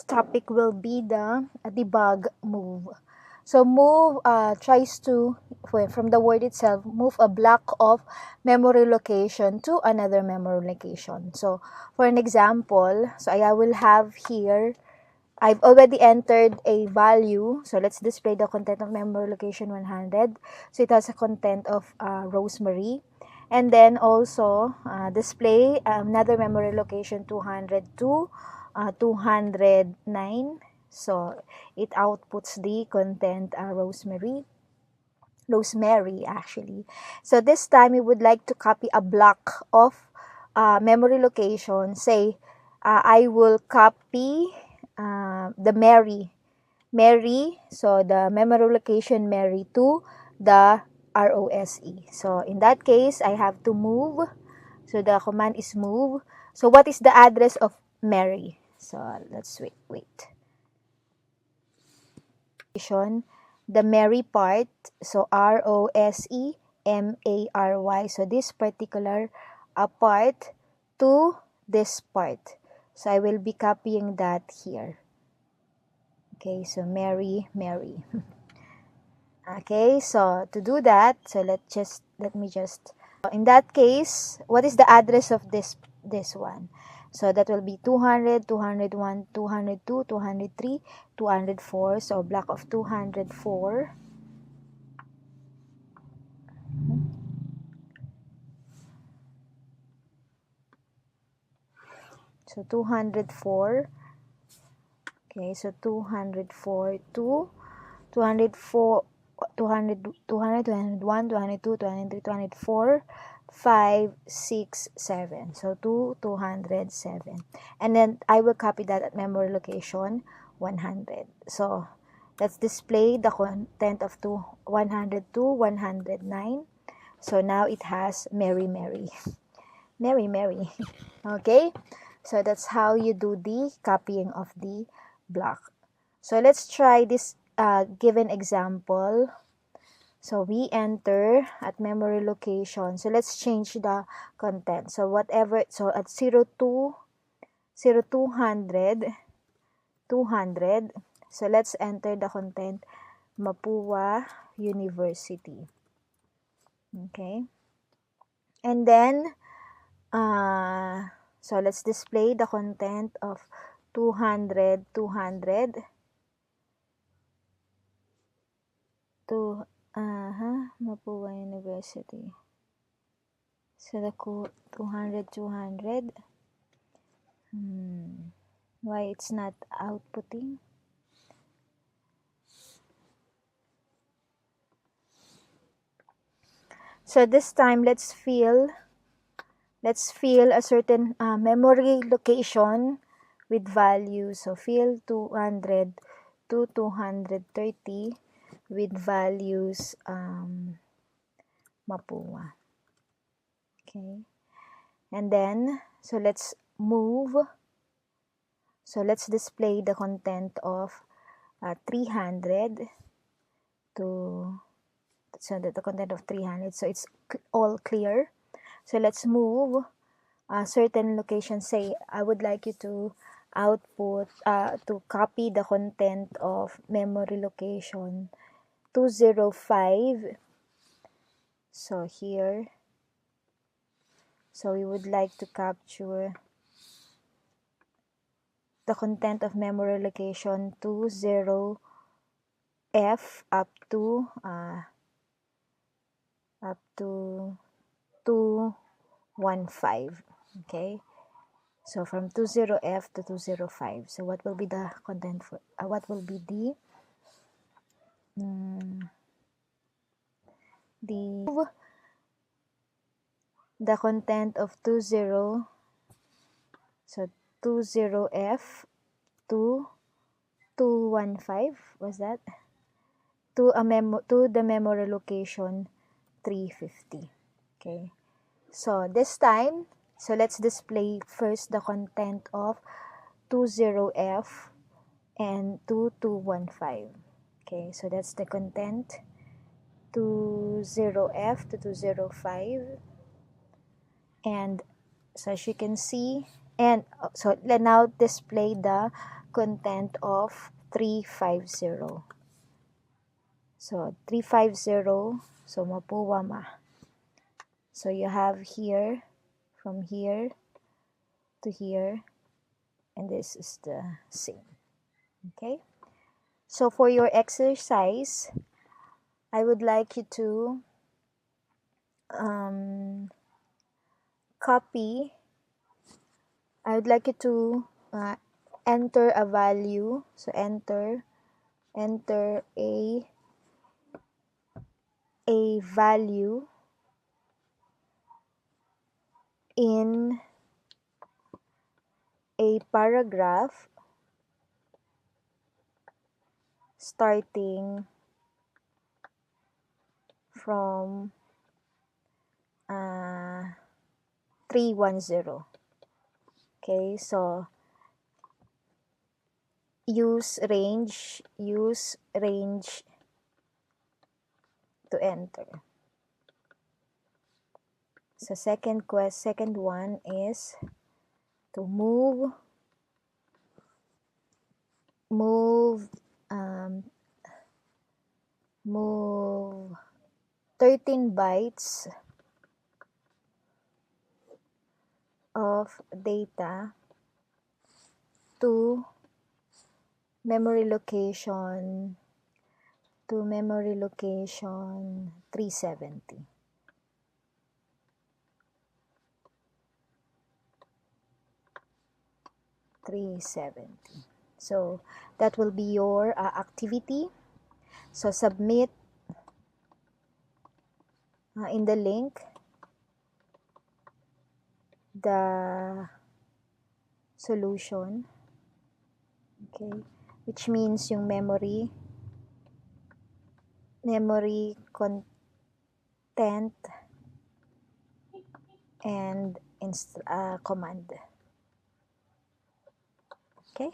topic will be the debug move. So move tries to, from the word itself, move a block of memory location to another memory location. So for an example, so I will have here, I've already entered a value. So let's display the content of memory location 100. So it has a content of Rosemary. And then also display another memory location 202, 209. So it outputs the content Rosemary actually. So this time we would like to copy a block of memory location. Say I will copy the Mary, so the memory location Mary to the ROSE. So in that case, I have to move. So the command is move. So what is the address of Mary? So let's wait. The Mary part, so ROSEMARY. So this particular part to this part. So I will be copying that here. Okay, so Mary. Okay, so to do that, so in that case, what is the address of this one? So that will be 200, 201, 202, 203, 204. So block of 204. So 204. Okay, so 204 to 204, 200, 200, 201, 202, 203, 204, 5, 6, 7. So 207. And then I will copy that at memory location 100. So let's display the content of 102, 109. So now it has Mary. Mary. Okay, so that's how you do the copying of the block. So let's try this given example. So we enter at memory location. So let's change the content. So whatever, so at 02, 0200, 200. So let's enter the content Mapua University. Okay. And then so let's display the content of 200 to Mapua University. So the 200. Why it's not outputting? So this time let's fill a certain memory location with value. So fill 200 to 230 with values Mapua. Okay. And then, so let's move. So let's display the content of 300 to, so the content of 300. So it's all clear. So let's move a certain location. Say, I would like you to output, to copy the content of memory location 205. So here, so we would like to capture the content of memory location 20F up to 215. Okay, so from 20F to 205. So what will be the content for what will be the content of 20, so 20F to 215, was that to the memory location 350. Okay, so this time, so let's display first the content of 20F and 2215. Okay, so that's the content 20F to 205. And so as you can see, and so now display the content of 350. So 350, so mapuwa ma. So you have here, from here to here, and this is the same. Okay, so for your exercise, I would like you to copy. I would like you to enter a value. So enter a value in a paragraph starting from 310. Okay, so use range to enter. So second one is to move 13 bytes of data to memory location 370. So that will be your activity. So submit in the link the solution, okay, which means yung memory content and command. Okay.